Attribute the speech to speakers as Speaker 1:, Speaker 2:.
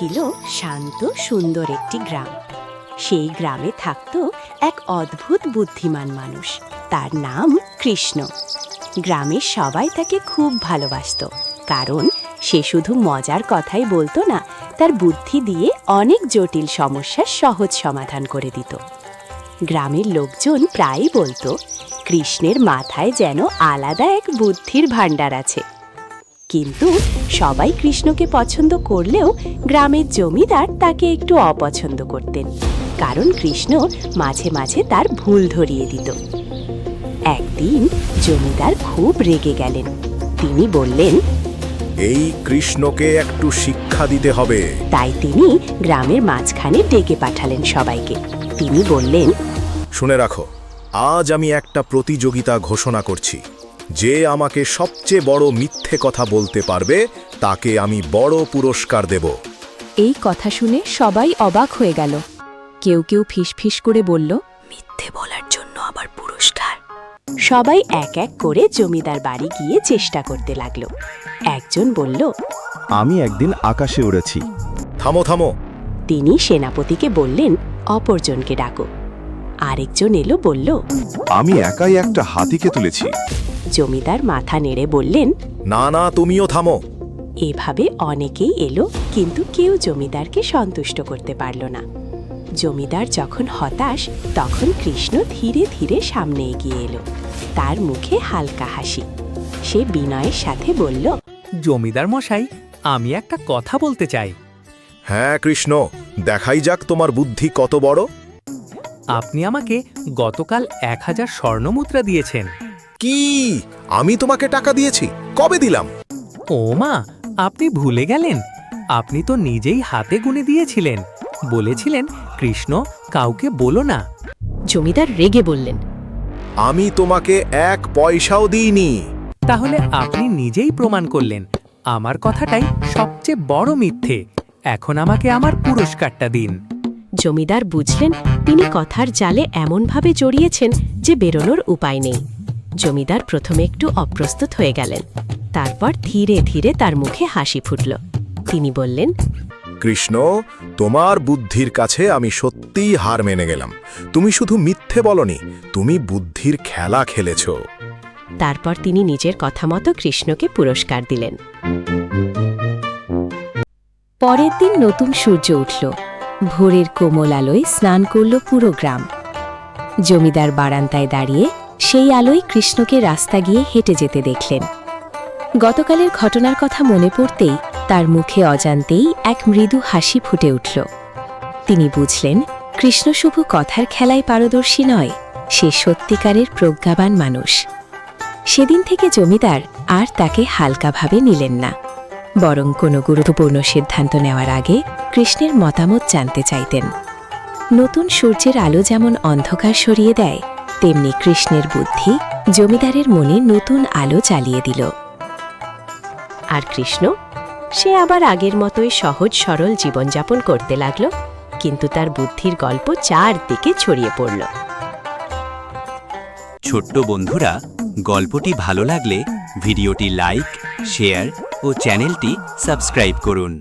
Speaker 1: ছিল শান্ত সুন্দর একটি গ্রাম। সেই গ্রামে থাকত এক অদ্ভুত বুদ্ধিমান মানুষ। তার নাম কৃষ্ণ। গ্রামের সবাই তাকে খুব ভালোবাসত, কারণ সে শুধু মজার কথাই বলতো না, তার বুদ্ধি দিয়ে অনেক জটিল সমস্যার সহজ সমাধান করে দিত। গ্রামের লোকজন প্রায়ই বলতো, কৃষ্ণের মাথায় যেন আলাদা এক বুদ্ধির ভাণ্ডার আছে। কিন্তু সবাই কৃষ্ণকে পছন্দ করলেও গ্রামের জমিদার তাকে একটু অপছন্দ করতেন, কারণ কৃষ্ণ মাঝে মাঝে তার ভুল ধরিয়ে দিত। একদিন জমিদার খুব রেগে গেলেন। তিনি বললেন,
Speaker 2: এই কৃষ্ণকে একটু শিক্ষা দিতে হবে।
Speaker 1: তাই তিনি গ্রামের মাঝখানে ডেকে পাঠালেন সবাইকে। তিনি বললেন,
Speaker 2: শুনে রাখো, আজ আমি একটা প্রতিযোগিতা ঘোষণা করছি। যে আমাকে সবচেয়ে বড় মিথ্যে কথা বলতে পারবে তাকে আমি বড় পুরস্কার দেব।
Speaker 3: এই কথা শুনে সবাই অবাক হয়ে গেল। কেউ কেউ ফিসফিস করে বলল, মিথ্যে বলার জন্য আবার পুরস্কার।
Speaker 1: সবাই এক এক করে জমিদার বাড়ি গিয়ে চেষ্টা করতে লাগলো। একজন বলল,
Speaker 4: আমি একদিন আকাশে উড়েছি।
Speaker 2: থামো থামো।
Speaker 1: তিনি সেনাপতিকে বললেন, অপরজনকে ডাকো। আরেকজন এলো, বলল,
Speaker 4: আমি একাই একটা হাতিকে তুলেছি।
Speaker 1: জমিদার মাথা নেড়ে বললেন,
Speaker 2: না না, তুমিও থামো।
Speaker 1: এভাবে অনেকেই এলো, কিন্তু কেউ জমিদারকে সন্তুষ্ট করতে পারল না। জমিদার যখন হতাশ, তখন কৃষ্ণ ধীরে ধীরে সামনে এগিয়ে এলো। তার মুখে হালকা হাসি। সে বিনয়ের সাথে বলল,
Speaker 5: জমিদার মশাই, আমি একটা কথা বলতে চাই।
Speaker 2: হ্যাঁ কৃষ্ণ, দেখাই যাক তোমার বুদ্ধি কত বড়।
Speaker 5: আপনি আমাকে গতকাল 1000 স্বর্ণমুদ্রা দিয়েছেন।
Speaker 2: কি? আমি তোমাকে টাকা দিয়েছি? কবে দিলাম?
Speaker 5: ও মা, আপনি ভুলে গেলেন? আপনি তো নিজেই হাতে গুনে দিয়েছিলেন। বলেছিলেন, কৃষ্ণ, কাউকে বলো না।
Speaker 3: জমিদার রেগে বললেন,
Speaker 2: আমি তোমাকে 1 পয়সাও দিইনি।
Speaker 5: তাহলে আপনি নিজেই প্রমাণ করলেন আমার কথাটাই সবচেয়ে বড় মিথ্যে। এখন আমাকে আমার পুরস্কারটা দিন।
Speaker 1: জমিদার বুঝলেন তিনি কথার জালে এমনভাবে জড়িয়েছেন যে বেরোনোর উপায় নেই। জমিদার প্রথমে একটু অপ্রস্তুত হয়ে গেলেন, তারপর ধীরে ধীরে তার মুখে হাসি ফুটল। তিনি বললেন,
Speaker 2: কৃষ্ণ, তোমার বুদ্ধির কাছে আমি সত্যিই হার মেনে গেলাম। তুমি শুধু মিথ্যে বলনি, তুমি বুদ্ধির খেলা খেলেছ।
Speaker 1: তারপর তিনি নিজের কথা মতো কৃষ্ণকে পুরস্কার দিলেন। পরের দিন নতুন সূর্য উঠল। ভোরের কোমল আলোয় স্নান করল পুরো গ্রাম। জমিদার বারান্দায় দাঁড়িয়ে সেই আলোয় কৃষ্ণকে রাস্তা গিয়ে হেঁটে যেতে দেখলেন। গতকালের ঘটনার কথা মনে পড়তেই তার মুখে অজান্তেই এক মৃদু হাসি ফুটে উঠল। তিনি বুঝলেন, কৃষ্ণ শুধু কথার খেলায় পারদর্শী নয়, সে সত্যিকারের প্রজ্ঞাবান মানুষ। সেদিন থেকে জমিদার আর তাকে হালকাভাবে নিলেন না, বরং কোনো গুরুত্বপূর্ণ সিদ্ধান্ত নেওয়ার আগে কৃষ্ণের মতামত জানতে চাইতেন। নতুন সূর্যের আলো যেমন অন্ধকার সরিয়ে দেয়, তেমনি কৃষ্ণের বুদ্ধি জমিদারের মনে নতুন আলো জ্বালিয়ে দিল। আর কৃষ্ণ, সে আবার আগের মতোই সহজ সরল জীবনযাপন করতে লাগল, কিন্তু তার বুদ্ধির গল্প চারদিকে ছড়িয়ে পড়ল।
Speaker 6: ছোট্ট বন্ধুরা, গল্পটি ভালো লাগলে ভিডিওটি লাইক, শেয়ার ও চ্যানেলটি সাবস্ক্রাইব করুন।